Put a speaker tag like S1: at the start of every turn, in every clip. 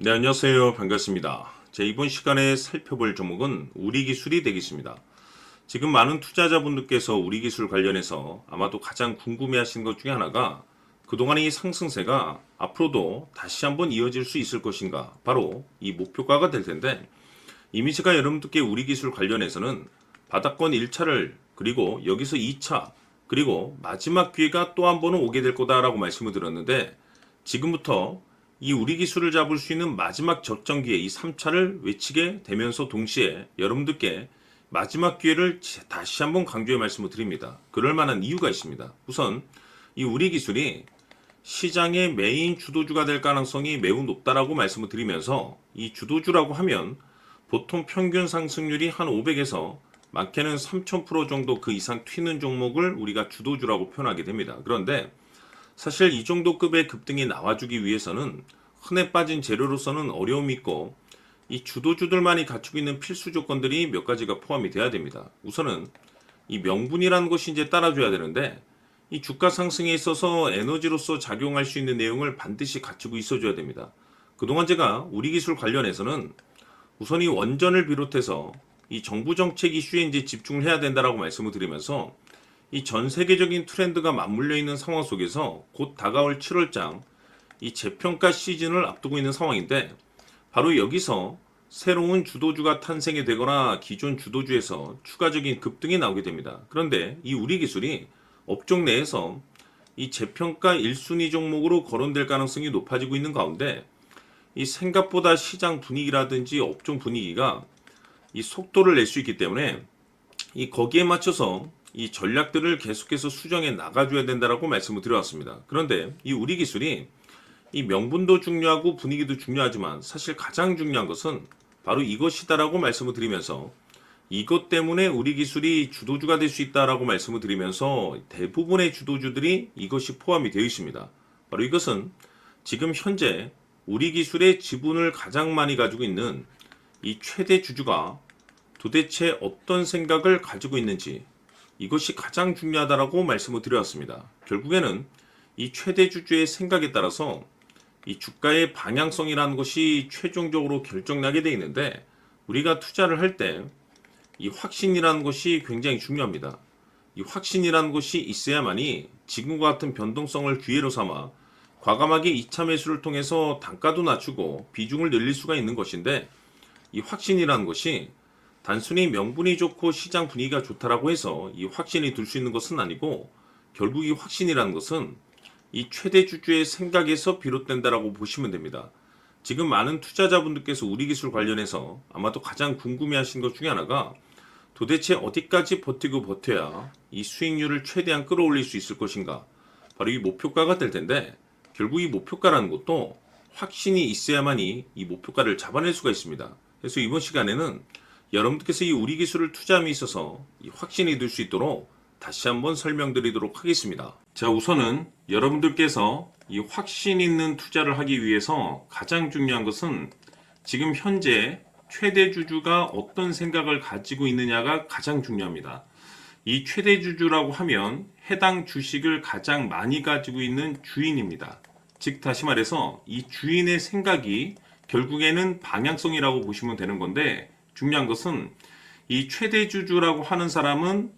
S1: 네, 안녕하세요. 반갑습니다. 이번 시간에 살펴볼 종목은 우리기술이 되겠습니다. 지금 많은 투자자분들께서 우리기술 관련해서 아마도 가장 궁금해하시는 것 중에 하나가 그동안의 이 상승세가 앞으로도 다시 한번 이어질 수 있을 것인가, 바로 이 목표가가 될 텐데, 이미 제가 여러분들께 우리기술 관련해서는 바닥권 1차를, 그리고 여기서 2차, 그리고 마지막 기회가 또 한 번은 오게 될 거다라고 말씀을 드렸는데, 지금부터 이 우리 기술을 잡을 수 있는 마지막 적정 기회, 이 3차를 외치게 되면서 동시에 여러분들께 마지막 기회를 다시 한번 강조해 말씀을 드립니다. 그럴 만한 이유가 있습니다. 우선 이 우리 기술이 시장의 메인 주도주가 될 가능성이 매우 높다라고 말씀을 드리면서, 이 주도주라고 하면 보통 평균 상승률이 한 500에서 많게는 3000% 정도 그 이상 튀는 종목을 우리가 주도주라고 표현하게 됩니다. 그런데 사실 이 정도 급의 급등이 나와주기 위해서는 흔해 빠진 재료로서는 어려움이 있고, 이 주도주들만이 갖추고 있는 필수 조건들이 몇 가지가 포함이 돼야 됩니다. 우선은 이 명분이라는 것이 이제 따라줘야 되는데, 이 주가 상승에 있어서 에너지로서 작용할 수 있는 내용을 반드시 갖추고 있어줘야 됩니다. 그동안 제가 우리 기술 관련해서는 우선 이 원전을 비롯해서 이 정부 정책 이슈에 이제 집중을 해야 된다라고 말씀을 드리면서, 이 전 세계적인 트렌드가 맞물려 있는 상황 속에서 곧 다가올 7월장 이 재평가 시즌을 앞두고 있는 상황인데, 바로 여기서 새로운 주도주가 탄생이 되거나 기존 주도주에서 추가적인 급등이 나오게 됩니다. 그런데 이 우리 기술이 업종 내에서 이 재평가 1순위 종목으로 거론될 가능성이 높아지고 있는 가운데, 이 생각보다 시장 분위기라든지 업종 분위기가 이 속도를 낼 수 있기 때문에 이 거기에 맞춰서 이 전략들을 계속해서 수정해 나가줘야 된다라고 말씀을 드려왔습니다. 그런데 이 우리 기술이 이 명분도 중요하고 분위기도 중요하지만 사실 가장 중요한 것은 바로 이것이다라고 말씀을 드리면서, 이것 때문에 우리 기술이 주도주가 될 수 있다라고 말씀을 드리면서 대부분의 주도주들이 이것이 포함이 되어 있습니다. 바로 이것은 지금 현재 우리 기술의 지분을 가장 많이 가지고 있는 이 최대 주주가 도대체 어떤 생각을 가지고 있는지, 이것이 가장 중요하다라고 말씀을 드렸습니다. 결국에는 이 최대 주주의 생각에 따라서 이 주가의 방향성이라는 것이 최종적으로 결정나게 되어 있는데, 우리가 투자를 할 때 이 확신이라는 것이 굉장히 중요합니다. 이 확신이라는 것이 있어야만이 지금과 같은 변동성을 기회로 삼아 과감하게 2차 매수를 통해서 단가도 낮추고 비중을 늘릴 수가 있는 것인데, 이 확신이라는 것이 단순히 명분이 좋고 시장 분위기가 좋다라고 해서 이 확신이 들 수 있는 것은 아니고, 결국 이 확신이라는 것은 이 최대 주주의 생각에서 비롯된다라고 보시면 됩니다. 지금 많은 투자자분들께서 우리 기술 관련해서 아마도 가장 궁금해하시는 것 중에 하나가 도대체 어디까지 버티고 버텨야 이 수익률을 최대한 끌어올릴 수 있을 것인가, 바로 이 목표가가 될 텐데, 결국 이 목표가라는 것도 확신이 있어야만이 이 목표가를 잡아낼 수가 있습니다. 그래서 이번 시간에는 여러분들께서 이 우리 기술을 투자함에 있어서 이 확신이 들 수 있도록 다시 한번 설명드리도록 하겠습니다. 자, 우선은 여러분들께서 이 확신 있는 투자를 하기 위해서 가장 중요한 것은 지금 현재 최대 주주가 어떤 생각을 가지고 있느냐가 가장 중요합니다. 이 최대 주주라고 하면 해당 주식을 가장 많이 가지고 있는 주인입니다. 즉 다시 말해서 이 주인의 생각이 결국에는 방향성이라고 보시면 되는 건데, 중요한 것은 이 최대 주주라고 하는 사람은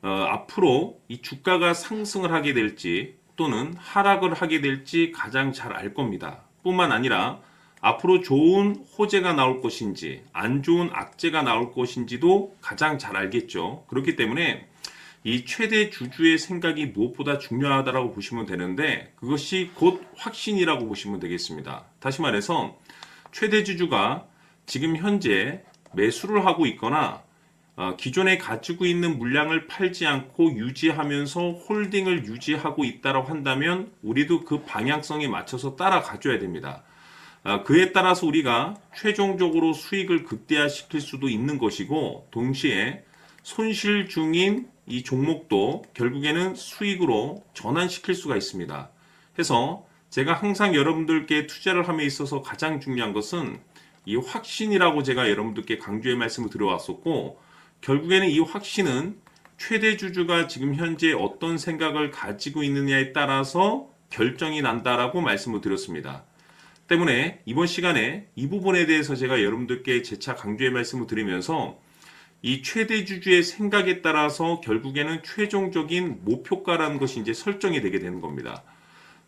S1: 앞으로 이 주가가 상승을 하게 될지 또는 하락을 하게 될지 가장 잘 알 겁니다. 뿐만 아니라 앞으로 좋은 호재가 나올 것인지 안 좋은 악재가 나올 것인지도 가장 잘 알겠죠. 그렇기 때문에 이 최대 주주의 생각이 무엇보다 중요하다고 보시면 되는데, 그것이 곧 확신이라고 보시면 되겠습니다. 다시 말해서 최대 주주가 지금 현재 매수를 하고 있거나 기존에 가지고 있는 물량을 팔지 않고 유지하면서 홀딩을 유지하고 있다고 한다면 우리도 그 방향성에 맞춰서 따라가줘야 됩니다. 그에 따라서 우리가 최종적으로 수익을 극대화시킬 수도 있는 것이고, 동시에 손실 중인 이 종목도 결국에는 수익으로 전환시킬 수가 있습니다. 그래서 제가 항상 여러분들께 투자를 함에 있어서 가장 중요한 것은 이 확신이라고 제가 여러분들께 강조의 말씀을 드려왔었고, 결국에는 이 확신은 최대 주주가 지금 현재 어떤 생각을 가지고 있느냐에 따라서 결정이 난다라고 말씀을 드렸습니다. 때문에 이번 시간에 이 부분에 대해서 제가 여러분들께 재차 강조의 말씀을 드리면서 이 최대 주주의 생각에 따라서 결국에는 최종적인 목표가라는 것이 이제 설정이 되게 되는 겁니다.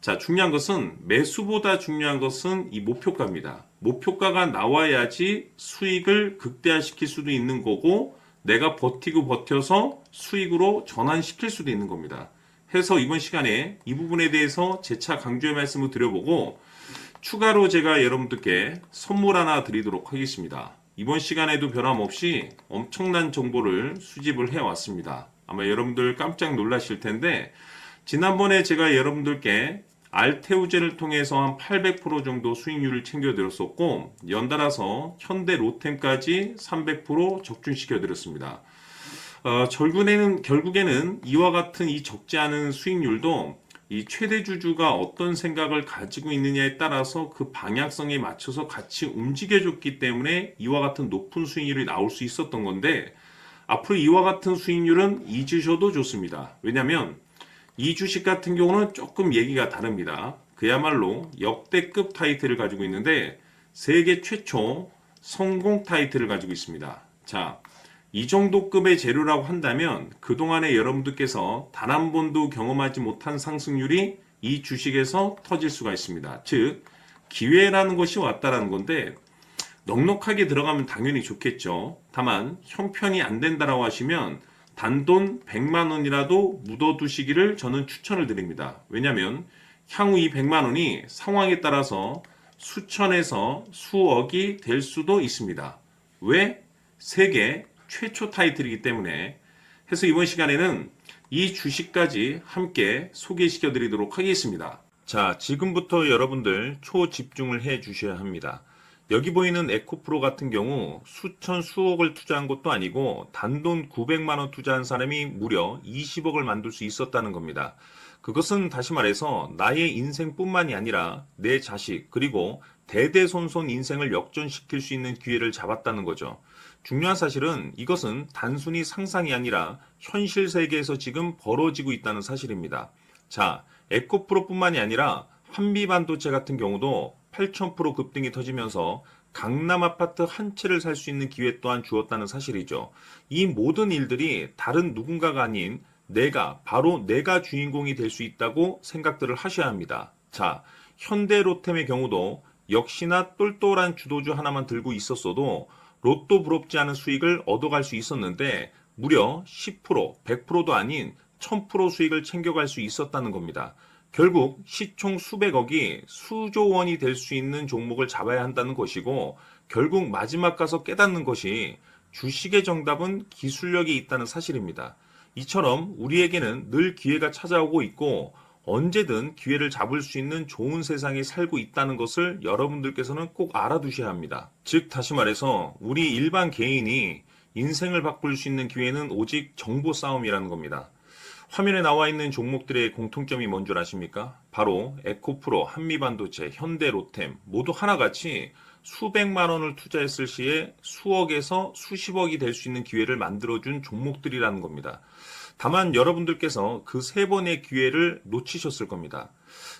S1: 자, 중요한 것은 매수보다 중요한 것은 이 목표가입니다. 목표가가 나와야지 수익을 극대화시킬 수도 있는 거고 내가 버티고 버텨서 수익으로 전환시킬 수도 있는 겁니다. 해서 이번 시간에 이 부분에 대해서 재차 강조의 말씀을 드려보고 추가로 제가 여러분들께 선물 하나 드리도록 하겠습니다. 이번 시간에도 변함없이 엄청난 정보를 수집을 해왔습니다. 아마 여러분들 깜짝 놀라실 텐데 지난번에 제가 여러분들께 알테우젠을 통해서 한 800% 정도 수익률을 챙겨드렸었고 연달아서 현대 로템까지 300% 적중시켜드렸습니다. 결국에는 이와 같은 이 적지 않은 수익률도 이 최대 주주가 어떤 생각을 가지고 있느냐에 따라서 그 방향성에 맞춰서 같이 움직여줬기 때문에 이와 같은 높은 수익률이 나올 수 있었던 건데 앞으로 이와 같은 수익률은 잊으셔도 좋습니다. 왜냐하면 이 주식 같은 경우는 조금 얘기가 다릅니다. 그야말로 역대급 타이틀을 가지고 있는데 세계 최초 성공 타이틀을 가지고 있습니다. 자, 이 정도 급의 재료라고 한다면 그동안에 여러분들께서 단 한 번도 경험하지 못한 상승률이 이 주식에서 터질 수가 있습니다. 즉 기회라는 것이 왔다라는 건데 넉넉하게 들어가면 당연히 좋겠죠. 다만 형편이 안 된다라고 하시면 단돈 100만 원이라도 묻어두시기를 저는 추천을 드립니다. 왜냐하면 향후 이 100만 원이 상황에 따라서 수천에서 수억이 될 수도 있습니다. 왜? 세계 최초 타이틀이기 때문에. 해서 이번 시간에는 이 주식까지 함께 소개시켜 드리도록 하겠습니다. 자, 지금부터 여러분들 초집중을 해 주셔야 합니다. 여기 보이는 에코프로 같은 경우 수천 수억을 투자한 것도 아니고 단돈 900만 원 투자한 사람이 무려 20억을 만들 수 있었다는 겁니다. 그것은 다시 말해서 나의 인생뿐만이 아니라 내 자식 그리고 대대손손 인생을 역전시킬 수 있는 기회를 잡았다는 거죠. 중요한 사실은 이것은 단순히 상상이 아니라 현실 세계에서 지금 벌어지고 있다는 사실입니다. 자, 에코프로뿐만이 아니라 한미반도체 같은 경우도 8,000% 급등이 터지면서 강남 아파트 한 채를 살 수 있는 기회 또한 주었다는 사실이죠. 이 모든 일들이 다른 누군가가 아닌 바로 내가 주인공이 될 수 있다고 생각들을 하셔야 합니다. 자, 현대로템의 경우도 역시나 똘똘한 주도주 하나만 들고 있었어도 로또 부럽지 않은 수익을 얻어갈 수 있었는데 무려 10%, 100%도 아닌 1000% 수익을 챙겨갈 수 있었다는 겁니다. 결국 시총 수백억이 수조 원이 될 수 있는 종목을 잡아야 한다는 것이고 결국 마지막 가서 깨닫는 것이 주식의 정답은 기술력이 있다는 사실입니다. 이처럼 우리에게는 늘 기회가 찾아오고 있고 언제든 기회를 잡을 수 있는 좋은 세상에 살고 있다는 것을 여러분들께서는 꼭 알아두셔야 합니다. 즉 다시 말해서 우리 일반 개인이 인생을 바꿀 수 있는 기회는 오직 정보 싸움이라는 겁니다. 화면에 나와 있는 종목들의 공통점이 뭔 줄 아십니까? 바로 에코프로, 한미반도체, 현대로템 모두 하나같이 수백만 원을 투자했을 시에 수억에서 수십억이 될 수 있는 기회를 만들어준 종목들이라는 겁니다. 다만 여러분들께서 그 세 번의 기회를 놓치셨을 겁니다.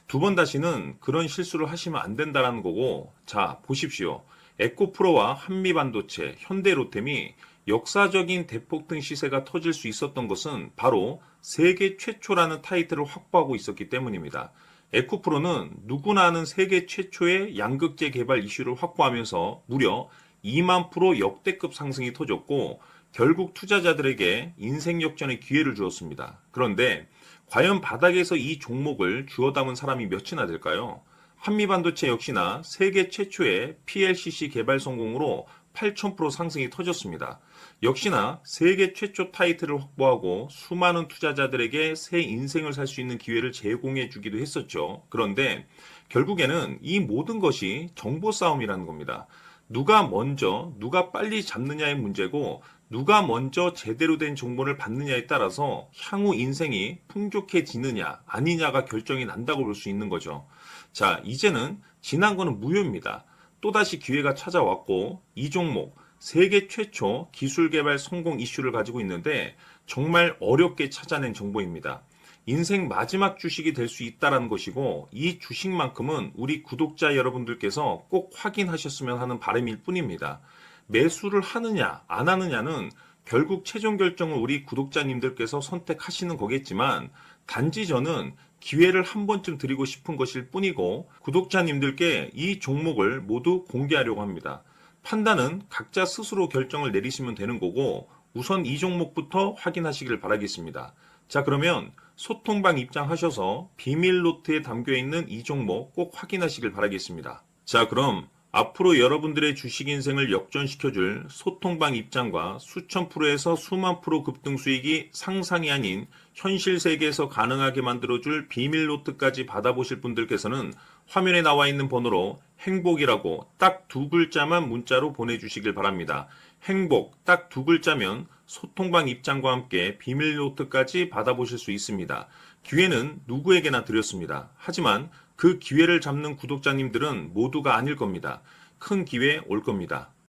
S1: 두 번 다시는 그런 실수를 하시면 안 된다는 거고 자 보십시오. 에코프로와 한미반도체, 현대로템이 역사적인 대폭등 시세가 터질 수 있었던 것은 바로 세계 최초라는 타이틀을 확보하고 있었기 때문입니다. 에코프로는 누구나 아는 세계 최초의 양극재 개발 이슈를 확보하면서 무려 2만 프로 역대급 상승이 터졌고 결국 투자자들에게 인생 역전의 기회를 주었습니다. 그런데 과연 바닥에서 이 종목을 주워 담은 사람이 몇이나 될까요? 한미반도체 역시나 세계 최초의 PLCC 개발 성공으로 8,000% 상승이 터졌습니다. 역시나 세계 최초 타이틀을 확보하고 수많은 투자자들에게 새 인생을 살 수 있는 기회를 제공해 주기도 했었죠. 그런데 결국에는 이 모든 것이 정보 싸움이라는 겁니다. 누가 먼저, 누가 빨리 잡느냐의 문제고 누가 먼저 제대로 된 정보를 받느냐에 따라서 향후 인생이 풍족해지느냐 아니냐가 결정이 난다고 볼 수 있는 거죠. 자, 이제는 지난 거는 무효입니다. 또다시 기회가 찾아왔고 이 종목 세계 최초 기술 개발 성공 이슈를 가지고 있는데 정말 어렵게 찾아낸 정보입니다. 인생 마지막 주식이 될 수 있다라는 것이고 이 주식만큼은 우리 구독자 여러분들께서 꼭 확인하셨으면 하는 바람일 뿐입니다. 매수를 하느냐 안 하느냐는 결국 최종 결정을 우리 구독자님들께서 선택하시는 거겠지만 단지 저는 기회를 한 번쯤 드리고 싶은 것일 뿐이고 구독자님들께 이 종목을 모두 공개하려고 합니다. 판단은 각자 스스로 결정을 내리시면 되는 거고 우선 이 종목부터 확인하시길 바라겠습니다. 자, 그러면 소통방 입장하셔서 비밀 노트에 담겨 있는 이 종목 꼭 확인하시길 바라겠습니다. 자, 그럼 앞으로 여러분들의 주식 인생을 역전시켜줄 소통방 입장과 수천 프로에서 수만 프로 급등 수익이 상상이 아닌 현실 세계에서 가능하게 만들어줄 비밀 노트까지 받아보실 분들께서는 화면에 나와 있는 번호로 행복이라고 딱 두 글자만 문자로 보내주시길 바랍니다. 행복 딱 두 글자면 소통방 입장과 함께 비밀 노트까지 받아보실 수 있습니다. 기회는 누구에게나 드렸습니다. 하지만 그 기회를 잡는 구독자님들은 모두가 아닐 겁니다. 큰 기회 올 겁니다.